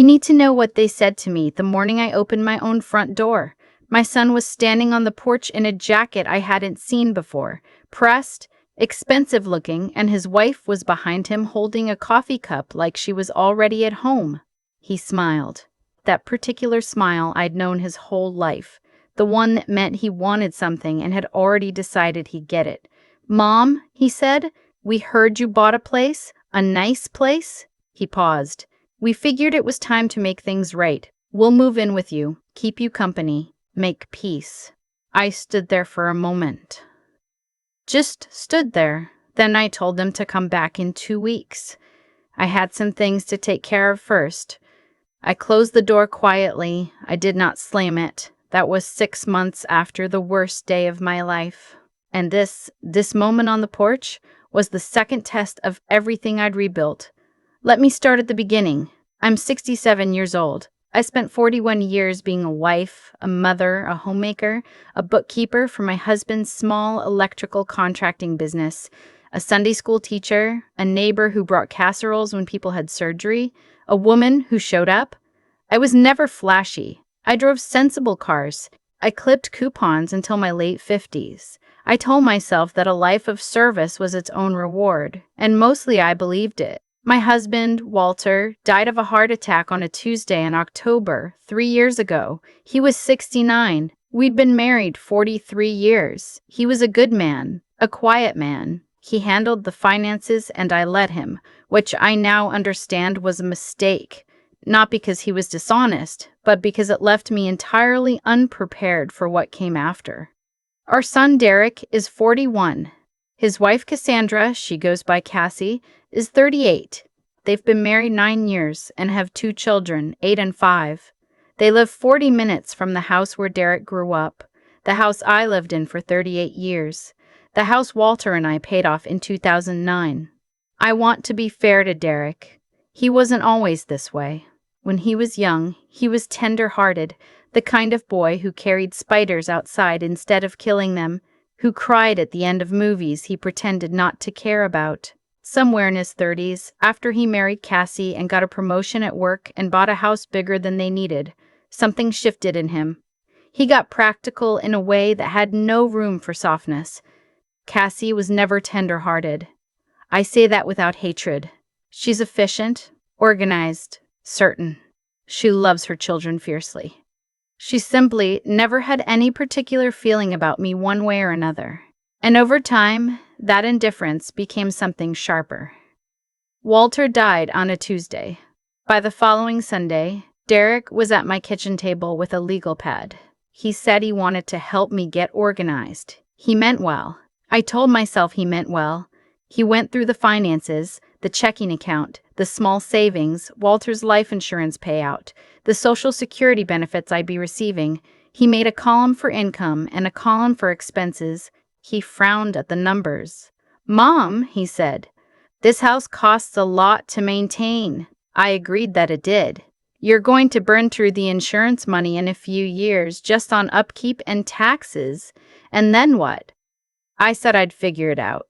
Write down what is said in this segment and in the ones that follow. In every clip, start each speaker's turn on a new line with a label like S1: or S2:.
S1: You need to know what they said to me the morning I opened my own front door. My son was standing on the porch in a jacket I hadn't seen before, pressed, expensive looking, and his wife was behind him holding a coffee cup like she was already at home. He smiled. That particular smile I'd known his whole life. The one that meant he wanted something and had already decided he'd get it. "Mom," he said, "we heard you bought a place. A nice place?" He paused. "We figured it was time to make things right. We'll move in with you, keep you company, make peace." I stood there for a moment. Just stood there. Then I told them to come back in 2 weeks. I had some things to take care of first. I closed the door quietly. I did not slam it. That was 6 months after the worst day of my life. And this moment on the porch was the second test of everything I'd rebuilt. Let me start at the beginning. I'm 67 years old. I spent 41 years being a wife, a mother, a homemaker, a bookkeeper for my husband's small electrical contracting business, a Sunday school teacher, a neighbor who brought casseroles when people had surgery, a woman who showed up. I was never flashy. I drove sensible cars. I clipped coupons until my late 50s. I told myself that a life of service was its own reward, and mostly I believed it. My husband, Walter, died of a heart attack on a Tuesday in October, 3 years ago. He was 69. We'd been married 43 years. He was a good man, a quiet man. He handled the finances and I let him, which I now understand was a mistake. Not because he was dishonest, but because it left me entirely unprepared for what came after. Our son Derek is 41. His wife Cassandra, she goes by Cassie, is 38. They've been married 9 years and have 2 children, 8 and 5. They live 40 minutes from the house where Derek grew up, the house I lived in for 38 years, the house Walter and I paid off in 2009. I want to be fair to Derek. He wasn't always this way. When he was young, he was tender-hearted, the kind of boy who carried spiders outside instead of killing them, who cried at the end of movies he pretended not to care about. Somewhere in his 30s, after he married Cassie and got a promotion at work and bought a house bigger than they needed, something shifted in him. He got practical in a way that had no room for softness. Cassie was never tender-hearted. I say that without hatred. She's efficient, organized, certain. She loves her children fiercely. She simply never had any particular feeling about me one way or another. And over time, that indifference became something sharper. Walter died on a Tuesday. By the following Sunday, Derek was at my kitchen table with a legal pad. He said he wanted to help me get organized. He meant well. I told myself he meant well. He went through the finances, the checking account, the small savings, Walter's life insurance payout, the Social Security benefits I'd be receiving. He made a column for income and a column for expenses. He frowned at the numbers. "Mom," he said, "this house costs a lot to maintain." I agreed that it did. "You're going to burn through the insurance money in a few years just on upkeep and taxes. And then what?" I said I'd figure it out.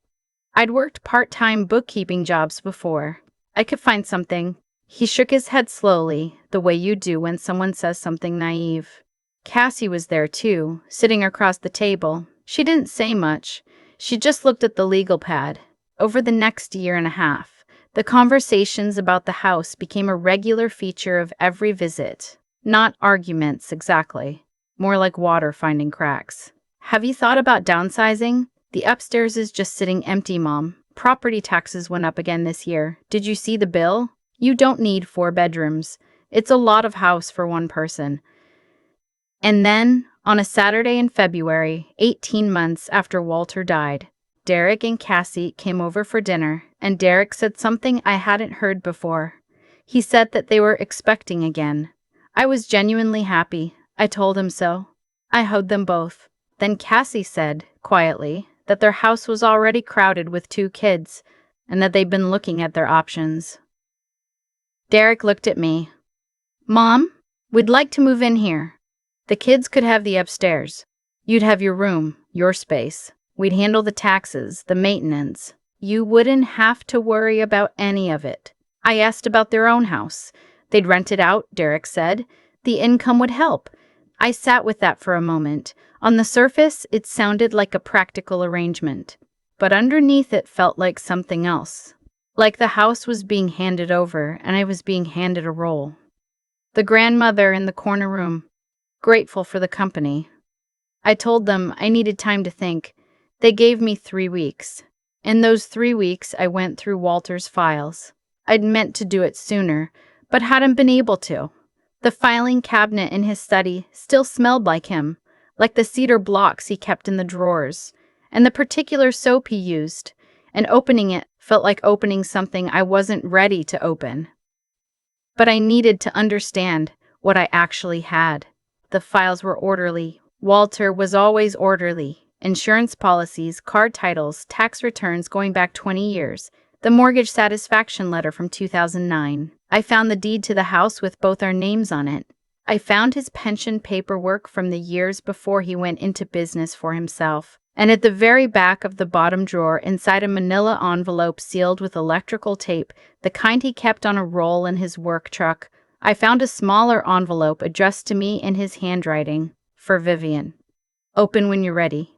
S1: I'd worked part-time bookkeeping jobs before. I could find something. He shook his head slowly, the way you do when someone says something naive. Cassie was there too, sitting across the table. She didn't say much. She just looked at the legal pad. Over the next year and a half, the conversations about the house became a regular feature of every visit. Not arguments, exactly. More like water finding cracks. "Have you thought about downsizing? The upstairs is just sitting empty, Mom. Property taxes went up again this year. Did you see the bill? You don't need 4 bedrooms. It's a lot of house for one person." And then, on a Saturday in February, 18 months after Walter died, Derek and Cassie came over for dinner, and Derek said something I hadn't heard before. He said that they were expecting again. I was genuinely happy. I told him so. I hugged them both. Then Cassie said, quietly, that their house was already crowded with 2 kids, and that they'd been looking at their options. Derek looked at me. "Mom, we'd like to move in here. The kids could have the upstairs. You'd have your room, your space. We'd handle the taxes, the maintenance. You wouldn't have to worry about any of it." I asked about their own house. They'd rent it out, Derek said. The income would help. I sat with that for a moment. On the surface, it sounded like a practical arrangement. But underneath it felt like something else. Like the house was being handed over and I was being handed a role. The grandmother in the corner room, grateful for the company. I told them I needed time to think. They gave me 3 weeks. In those 3 weeks, I went through Walter's files. I'd meant to do it sooner, but hadn't been able to. The filing cabinet in his study still smelled like him, like the cedar blocks he kept in the drawers, and the particular soap he used, and opening it felt like opening something I wasn't ready to open. But I needed to understand what I actually had. The files were orderly. Walter was always orderly. Insurance policies, card titles, tax returns going back 20 years. The mortgage satisfaction letter from 2009. I found the deed to the house with both our names on it. I found his pension paperwork from the years before he went into business for himself. And at the very back of the bottom drawer, inside a manila envelope sealed with electrical tape, the kind he kept on a roll in his work truck, I found a smaller envelope addressed to me in his handwriting, for Vivian. Open when you're ready.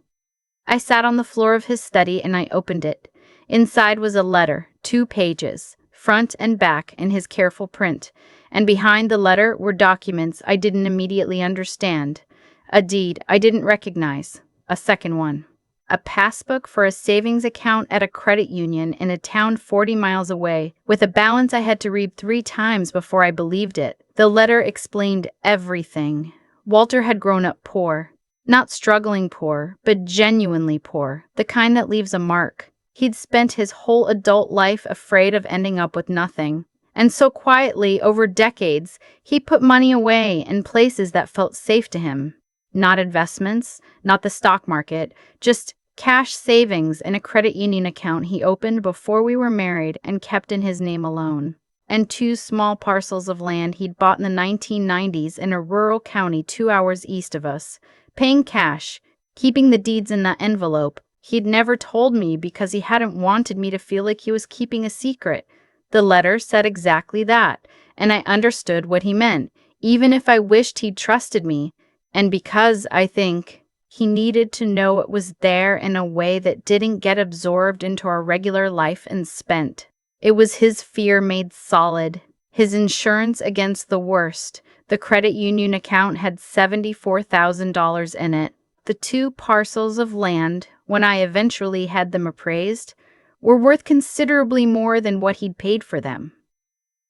S1: I sat on the floor of his study and I opened it. Inside was a letter, 2 pages, front and back in his careful print, and behind the letter were documents I didn't immediately understand. A deed I didn't recognize, a second one. A passbook for a savings account at a credit union in a town 40 miles away, with a balance I had to read 3 times before I believed it. The letter explained everything. Walter had grown up poor. Not struggling poor, but genuinely poor, the kind that leaves a mark. He'd spent his whole adult life afraid of ending up with nothing. And so quietly, over decades, he put money away in places that felt safe to him. Not investments, not the stock market, just cash savings in a credit union account he opened before we were married and kept in his name alone. And 2 small parcels of land he'd bought in the 1990s in a rural county 2 hours east of us. Paying cash, keeping the deeds in that envelope. He'd never told me because he hadn't wanted me to feel like he was keeping a secret. The letter said exactly that, and I understood what he meant, even if I wished he'd trusted me. And because, I think, he needed to know it was there in a way that didn't get absorbed into our regular life and spent. It was his fear made solid, his insurance against the worst. The credit union account had $74,000 in it. The 2 parcels of land, when I eventually had them appraised, were worth considerably more than what he'd paid for them.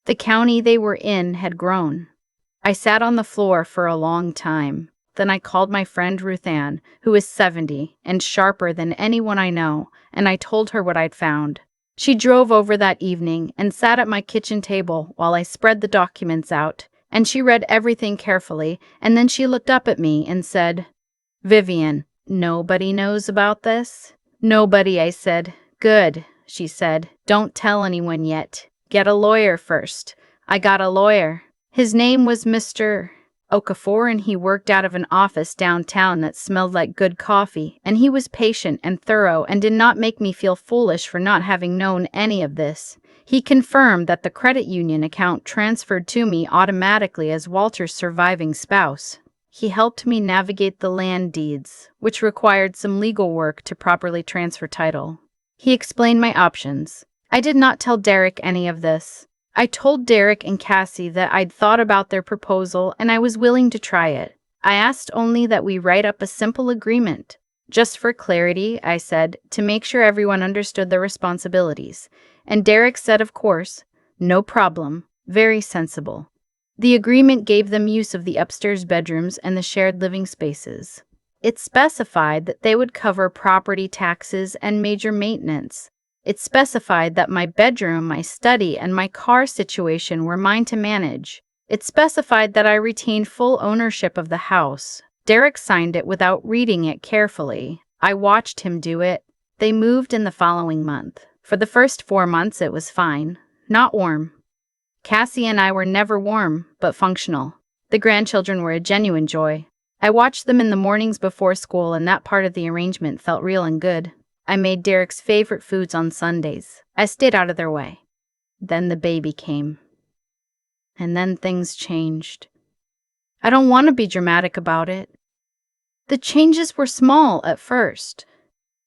S1: The county they were in had grown. I sat on the floor for a long time. Then I called my friend Ruth Ann, who is 70 and sharper than anyone I know, and I told her what I'd found. She drove over that evening and sat at my kitchen table while I spread the documents out. And she read everything carefully, and then she looked up at me and said, "Vivian, nobody knows about this?" "Nobody," I said. "Good," she said. "Don't tell anyone yet. Get a lawyer first." I got a lawyer. His name was Mr. Okafor, and he worked out of an office downtown that smelled like good coffee, and he was patient and thorough and did not make me feel foolish for not having known any of this. He confirmed that the credit union account transferred to me automatically as Walter's surviving spouse. He helped me navigate the land deeds, which required some legal work to properly transfer title. He explained my options. I did not tell Derek any of this. I told Derek and Cassie that I'd thought about their proposal and I was willing to try it. I asked only that we write up a simple agreement. Just for clarity, I said, to make sure everyone understood their responsibilities. And Derek said, of course, no problem, very sensible. The agreement gave them use of the upstairs bedrooms and the shared living spaces. It specified that they would cover property taxes and major maintenance. It specified that my bedroom, my study, and my car situation were mine to manage. It specified that I retained full ownership of the house. Derek signed it without reading it carefully. I watched him do it. They moved in the following month. For the first 4 months it was fine. Not warm. Cassie and I were never warm, but functional. The grandchildren were a genuine joy. I watched them in the mornings before school, and that part of the arrangement felt real and good. I made Derek's favorite foods on Sundays. I stayed out of their way. Then the baby came. and then things changed. I don't want to be dramatic about it. The changes were small at first.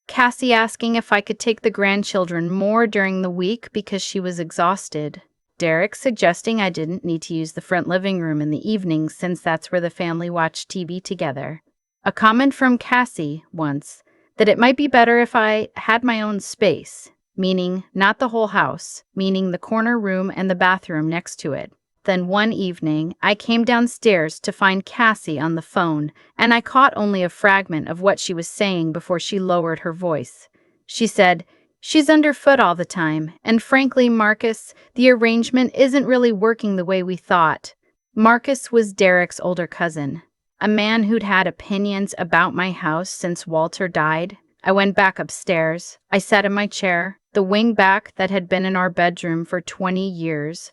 S1: Cassie asking if I could take the grandchildren more during the week because she was exhausted. Derek suggesting I didn't need to use the front living room in the evenings since that's where the family watched TV together. A comment from Cassie once that it might be better if I had my own space, meaning not the whole house, meaning the corner room and the bathroom next to it. Then one evening, I came downstairs to find Cassie on the phone, and I caught only a fragment of what she was saying before she lowered her voice. She said, "She's underfoot all the time, and frankly, Marcus, the arrangement isn't really working the way we thought." Marcus was Derek's older cousin, a man who'd had opinions about my house since Walter died. I went back upstairs. I sat in my chair, the wing back that had been in our bedroom for 20 years.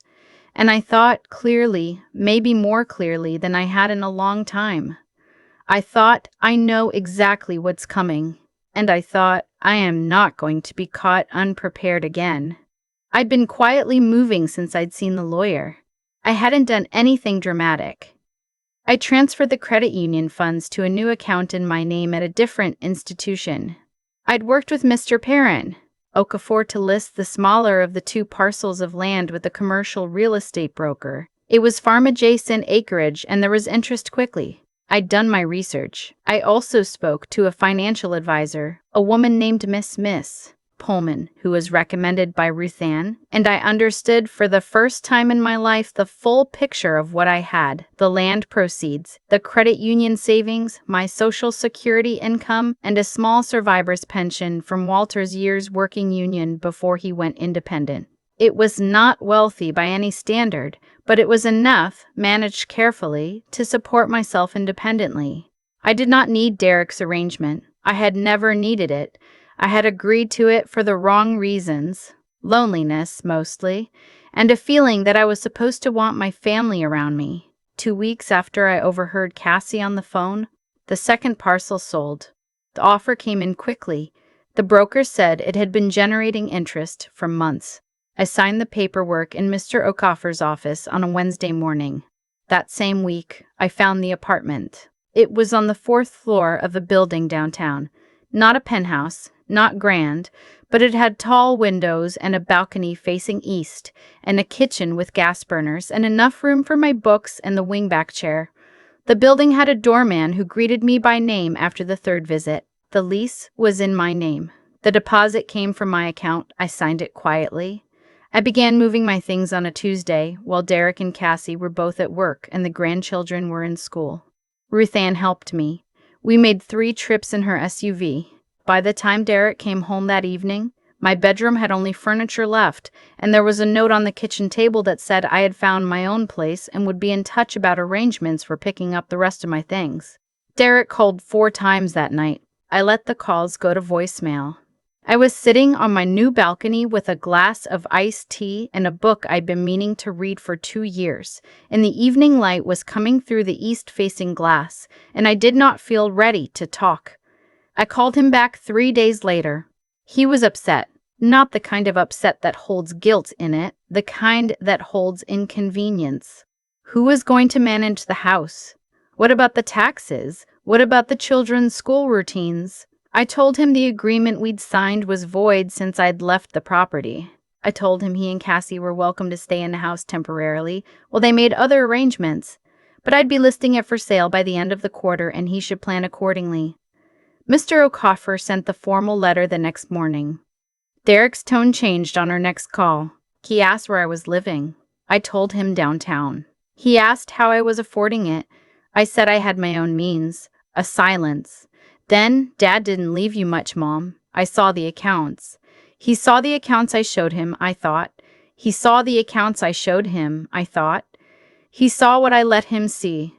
S1: And I thought clearly, maybe more clearly than I had in a long time. I thought, I know exactly what's coming. And I thought, I am not going to be caught unprepared again. I'd been quietly moving since I'd seen the lawyer. I hadn't done anything dramatic. I transferred the credit union funds to a new account in my name at a different institution. I'd worked with Mr. Perrin, Okafor, to list the smaller of the 2 parcels of land with a commercial real estate broker. It was farm-adjacent acreage and there was interest quickly. I'd done my research. I also spoke to a financial advisor, a woman named Miss Pullman, who was recommended by Ruthann, and I understood for the first time in my life the full picture of what I had: the land proceeds, the credit union savings, my social security income, and a small survivor's pension from Walter's years working union before he went independent. It was not wealthy by any standard, but it was enough, managed carefully, to support myself independently. I did not need Derek's arrangement. I had never needed it. I had agreed to it for the wrong reasons, loneliness mostly, and a feeling that I was supposed to want my family around me. 2 weeks after I overheard Cassie on the phone, the second parcel sold. The offer came in quickly. The broker said it had been generating interest for months. I signed the paperwork in Mr. Okafor's office on a Wednesday morning. That same week, I found the apartment. It was on the 4th floor of a building downtown. Not a penthouse, not grand, but it had tall windows and a balcony facing east, and a kitchen with gas burners and enough room for my books and the wingback chair. The building had a doorman who greeted me by name after the 3rd visit. The lease was in my name. The deposit came from my account. I signed it quietly. I began moving my things on a Tuesday while Derek and Cassie were both at work and the grandchildren were in school. Ruthann helped me. We made 3 trips in her SUV. By the time Derek came home that evening, my bedroom had only furniture left, and there was a note on the kitchen table that said I had found my own place and would be in touch about arrangements for picking up the rest of my things. Derek called 4 times that night. I let the calls go to voicemail. I was sitting on my new balcony with a glass of iced tea and a book I'd been meaning to read for 2 years, and the evening light was coming through the east-facing glass, and I did not feel ready to talk. I called him back 3 days later. He was upset. Not the kind of upset that holds guilt in it, the kind that holds inconvenience. Who was going to manage the house? What about the taxes? What about the children's school routines? I told him the agreement we'd signed was void since I'd left the property. I told him he and Cassie were welcome to stay in the house temporarily while they made other arrangements, but I'd be listing it for sale by the end of the quarter and he should plan accordingly. Mr. Okafor sent the formal letter the next morning. Derek's tone changed on our next call. He asked where I was living. I told him downtown. He asked how I was affording it. I said I had my own means. A silence. Then, "Dad didn't leave you much, Mom." I saw the accounts. He saw the accounts I showed him, I thought. He saw the accounts I showed him, I thought. He saw what I let him see.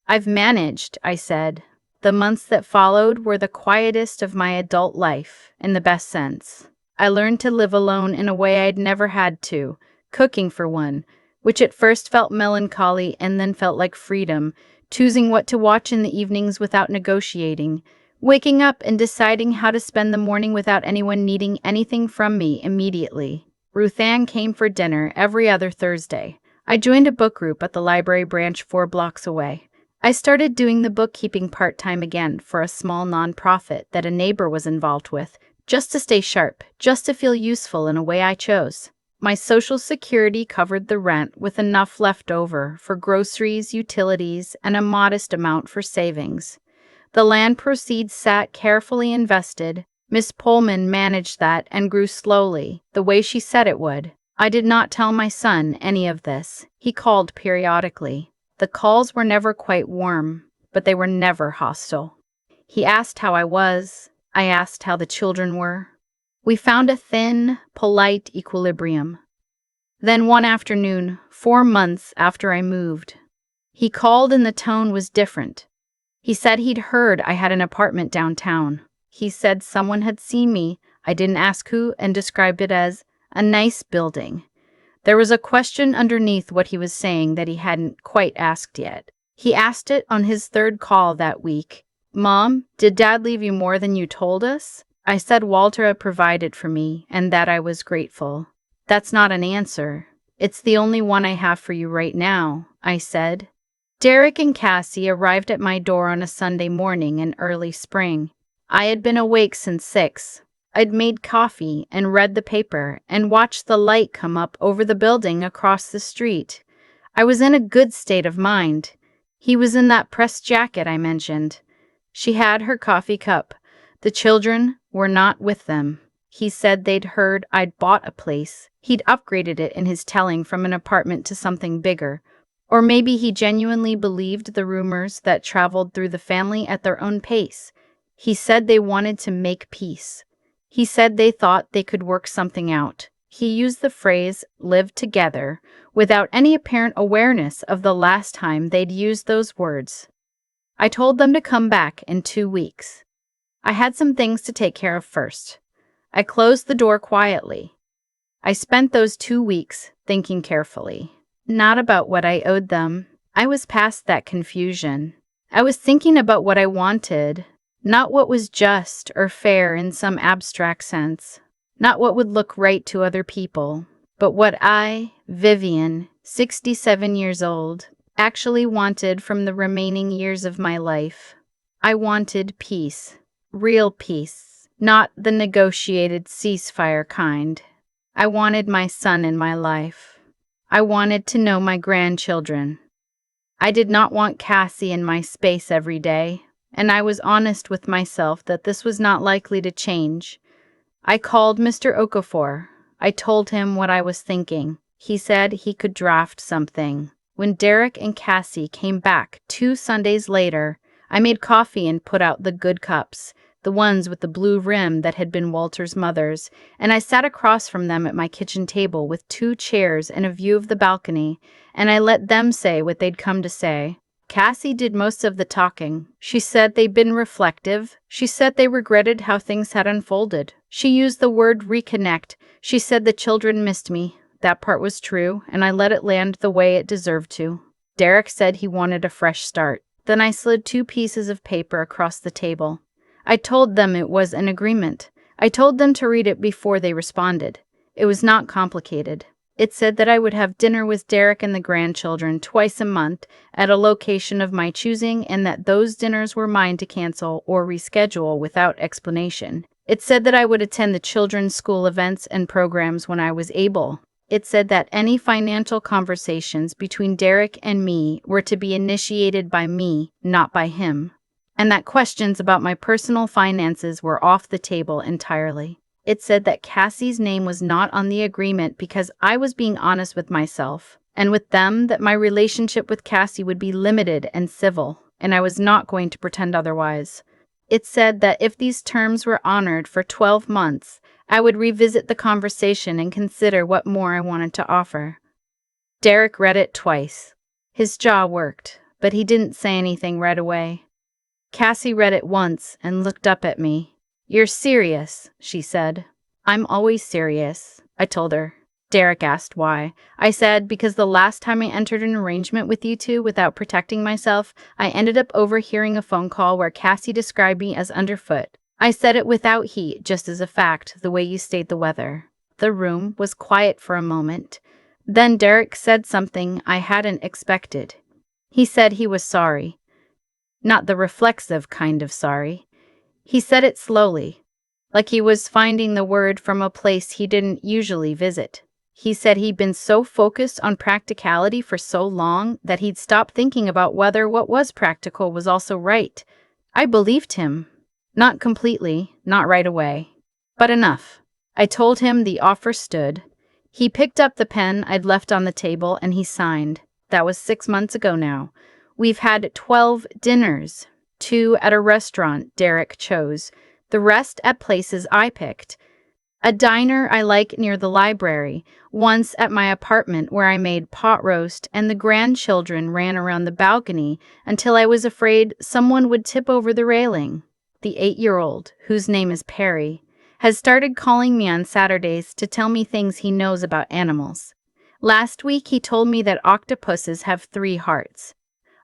S1: "I've managed," I said. The months that followed were the quietest of my adult life, in the best sense. I learned to live alone in a way I'd never had to, cooking for one, which at first felt melancholy and then felt like freedom, choosing what to watch in the evenings without negotiating, waking up and deciding how to spend the morning without anyone needing anything from me immediately. Ruthann came for dinner every other Thursday. I joined a book group at the library branch 4 blocks away. I started doing the bookkeeping part-time again for a small nonprofit that a neighbor was involved with, just to stay sharp, just to feel useful in a way I chose. My Social Security covered the rent with enough left over for groceries, utilities, and a modest amount for savings. The land proceeds sat carefully invested. Miss Pullman managed that and grew slowly, the way she said it would. I did not tell my son any of this. He called periodically. The calls were never quite warm, but they were never hostile. He asked how I was. I asked how the children were. We found a thin, polite equilibrium. Then one afternoon, 4 months after I moved, he called and the tone was different. He said he'd heard I had an apartment downtown. He said someone had seen me, I didn't ask who, and described it as a nice building. There was a question underneath what he was saying that he hadn't quite asked yet. He asked it on his 3rd call that week. "Mom, did Dad leave you more than you told us?" I said Walter had provided for me and that I was grateful. "That's not an answer. It's the only one I have for you right now," I said. Derek and Cassie arrived at my door on a Sunday morning in early spring. I had been awake since 6. I'd made coffee and read the paper and watched the light come up over the building across the street. I was in a good state of mind. He was in that pressed jacket I mentioned. She had her coffee cup. The children were not with them. He said they'd heard I'd bought a place. He'd upgraded it in his telling from an apartment to something bigger. Or maybe he genuinely believed the rumors that traveled through the family at their own pace. He said they wanted to make peace. He said they thought they could work something out. He used the phrase, live together, without any apparent awareness of the last time they'd used those words. I told them to come back in 2 weeks. I had some things to take care of first. I closed the door quietly. I spent those 2 weeks thinking carefully. Not about what I owed them. I was past that confusion. I was thinking about what I wanted, not what was just or fair in some abstract sense, not what would look right to other people, but what I, Vivian, 67 years old, actually wanted from the remaining years of my life. I wanted peace, real peace, not the negotiated ceasefire kind. I wanted my son in my life. I wanted to know my grandchildren. I did not want Cassie in my space every day, and I was honest with myself that this was not likely to change. I called Mr. Okafor. I told him what I was thinking. He said he could draft something. When Derek and Cassie came back 2 Sundays later, I made coffee and put out the good cups, the ones with the blue rim that had been Walter's mother's, and I sat across from them at my kitchen table with 2 chairs and a view of the balcony, and I let them say what they'd come to say. Cassie did most of the talking. She said they'd been reflective. She said they regretted how things had unfolded. She used the word reconnect. She said the children missed me. That part was true, and I let it land the way it deserved to. Derek said he wanted a fresh start. Then I slid 2 pieces of paper across the table. I told them it was an agreement. I told them to read it before they responded. It was not complicated. It said that I would have dinner with Derek and the grandchildren twice a month at a location of my choosing, and that those dinners were mine to cancel or reschedule without explanation. It said that I would attend the children's school events and programs when I was able. It said that any financial conversations between Derek and me were to be initiated by me, not by him, and that questions about my personal finances were off the table entirely. It said that Cassie's name was not on the agreement because I was being honest with myself, and with them that my relationship with Cassie would be limited and civil, and I was not going to pretend otherwise. It said that if these terms were honored for 12 months, I would revisit the conversation and consider what more I wanted to offer. Derek read it twice. His jaw worked, but he didn't say anything right away. Cassie read it once and looked up at me. "You're serious," she said. "I'm always serious," I told her. Derek asked why. I said, because the last time I entered an arrangement with you two without protecting myself, I ended up overhearing a phone call where Cassie described me as underfoot. I said it without heat, just as a fact, the way you state the weather. The room was quiet for a moment. Then Derek said something I hadn't expected. He said he was sorry. Not the reflexive kind of sorry. He said it slowly, like he was finding the word from a place he didn't usually visit. He said he'd been so focused on practicality for so long that he'd stopped thinking about whether what was practical was also right. I believed him. Not completely, not right away, but enough. I told him the offer stood. He picked up the pen I'd left on the table and he signed. That was 6 months ago now. We've had 12 dinners, 2 at a restaurant Derek chose, the rest at places I picked. A diner I like near the library, once at my apartment where I made pot roast and the grandchildren ran around the balcony until I was afraid someone would tip over the railing. The 8-year-old, whose name is Perry, has started calling me on Saturdays to tell me things he knows about animals. Last week he told me that octopuses have 3 hearts.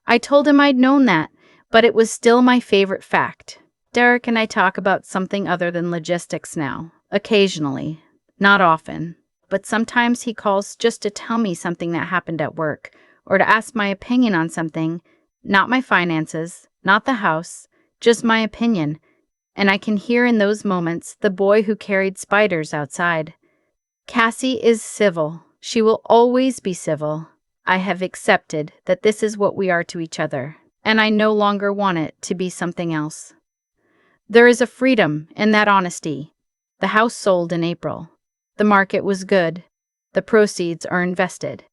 S1: I told him I'd known that, but it was still my favorite fact. Derek and I talk about something other than logistics now. Occasionally. Not often. But sometimes he calls just to tell me something that happened at work, or to ask my opinion on something. Not my finances, not the house, just my opinion. And I can hear in those moments the boy who carried spiders outside. Cassie is civil. She will always be civil. I have accepted that this is what we are to each other, and I no longer want it to be something else. There is a freedom in that honesty. The house sold in April. The market was good. The proceeds are invested.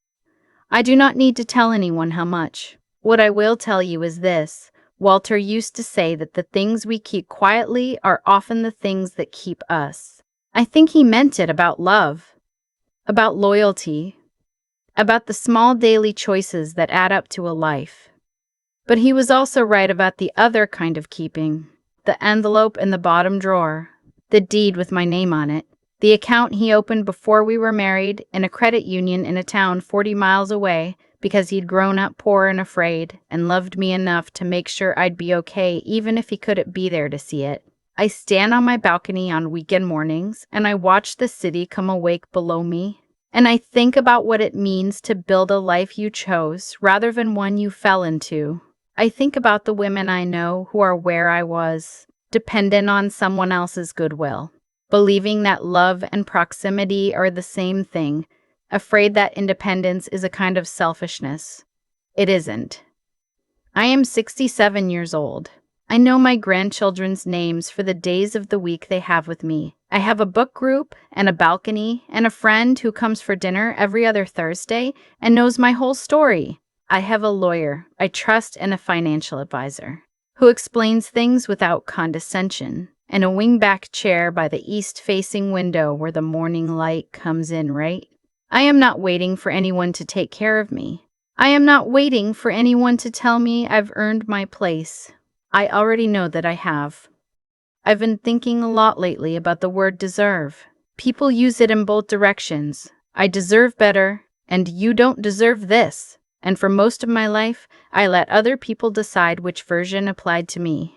S1: I do not need to tell anyone how much. What I will tell you is this. Walter used to say that the things we keep quietly are often the things that keep us. I think he meant it about love, about loyalty, about the small daily choices that add up to a life. But he was also right about the other kind of keeping, the envelope in the bottom drawer, the deed with my name on it, the account he opened before we were married in a credit union in a town 40 miles away because he'd grown up poor and afraid and loved me enough to make sure I'd be okay even if he couldn't be there to see it. I stand on my balcony on weekend mornings and I watch the city come awake below me, and I think about what it means to build a life you chose rather than one you fell into. I think about the women I know who are where I was, dependent on someone else's goodwill, believing that love and proximity are the same thing, afraid that independence is a kind of selfishness. It isn't. I am 67 years old. I know my grandchildren's names for the days of the week they have with me. I have a book group and a balcony and a friend who comes for dinner every other Thursday and knows my whole story. I have a lawyer I trust and a financial advisor who explains things without condescension, and a wingback chair by the east-facing window where the morning light comes in, right? I am not waiting for anyone to take care of me. I am not waiting for anyone to tell me I've earned my place. I already know that I have. I've been thinking a lot lately about the word deserve. People use it in both directions. I deserve better, and you don't deserve this. And for most of my life, I let other people decide which version applied to me.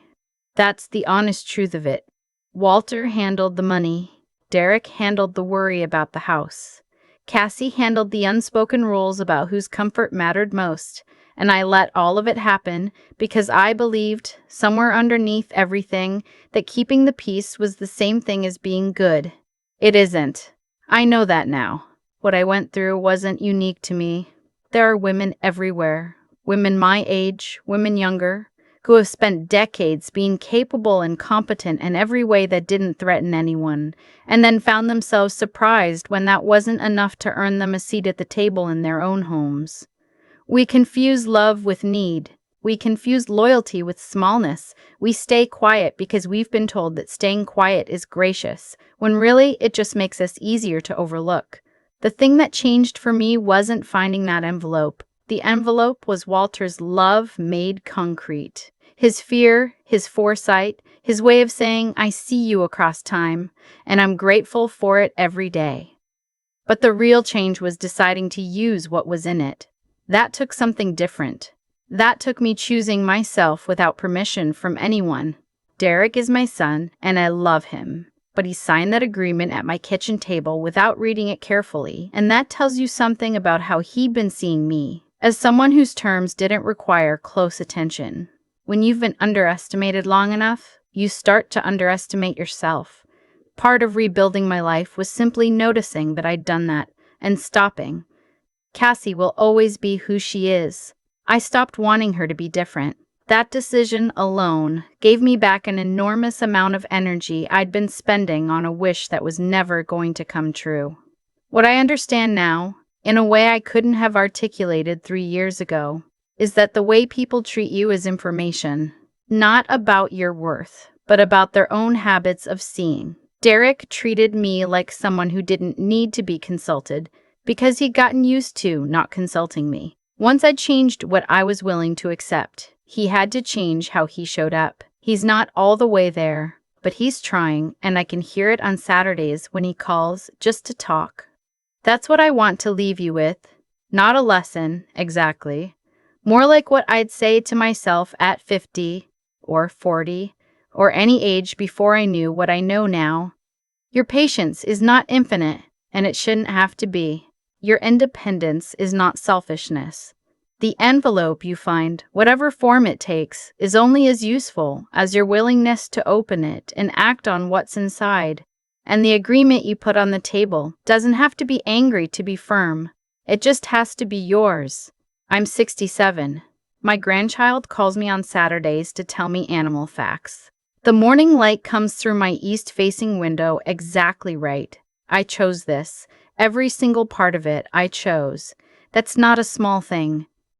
S1: That's the honest truth of it. Walter handled the money. Derek handled the worry about the house. Cassie handled the unspoken rules about whose comfort mattered most. And I let all of it happen because I believed, somewhere underneath everything, that keeping the peace was the same thing as being good. It isn't. I know that now. What I went through wasn't unique to me. There are women everywhere, women my age, women younger, who have spent decades being capable and competent in every way that didn't threaten anyone, and then found themselves surprised when that wasn't enough to earn them a seat at the table in their own homes. We confuse love with need. We confuse loyalty with smallness. We stay quiet because we've been told that staying quiet is gracious, when really it just makes us easier to overlook. The thing that changed for me wasn't finding that envelope. The envelope was Walter's love made concrete. His fear, his foresight, his way of saying, I see you across time, and I'm grateful for it every day. But the real change was deciding to use what was in it. That took something different. That took me choosing myself without permission from anyone. Derek is my son, and I love him. but he signed that agreement at my kitchen table without reading it carefully, and that tells you something about how he'd been seeing me, as someone whose terms didn't require close attention. When you've been underestimated long enough, you start to underestimate yourself. Part of rebuilding my life was simply noticing that I'd done that and stopping. Cassie will always be who she is. I stopped wanting her to be different. That decision alone gave me back an enormous amount of energy I'd been spending on a wish that was never going to come true. What I understand now, in a way I couldn't have articulated 3 years ago, is that the way people treat you is information, not about your worth, but about their own habits of seeing. Derek treated me like someone who didn't need to be consulted because he'd gotten used to not consulting me. Once I changed what I was willing to accept, he had to change how he showed up. He's not all the way there, but he's trying, and I can hear it on Saturdays when he calls just to talk. That's what I want to leave you with. Not a lesson, exactly. More like what I'd say to myself at 50 or 40 or any age before I knew what I know now. Your patience is not infinite, and it shouldn't have to be. Your independence is not selfishness. The envelope you find, whatever form it takes, is only as useful as your willingness to open it and act on what's inside. And the agreement you put on the table doesn't have to be angry to be firm. It just has to be yours. I'm 67. My grandchild calls me on Saturdays to tell me animal facts. The morning light comes through my east-facing window exactly right. I chose this. Every single part of it I chose. That's not a small thing.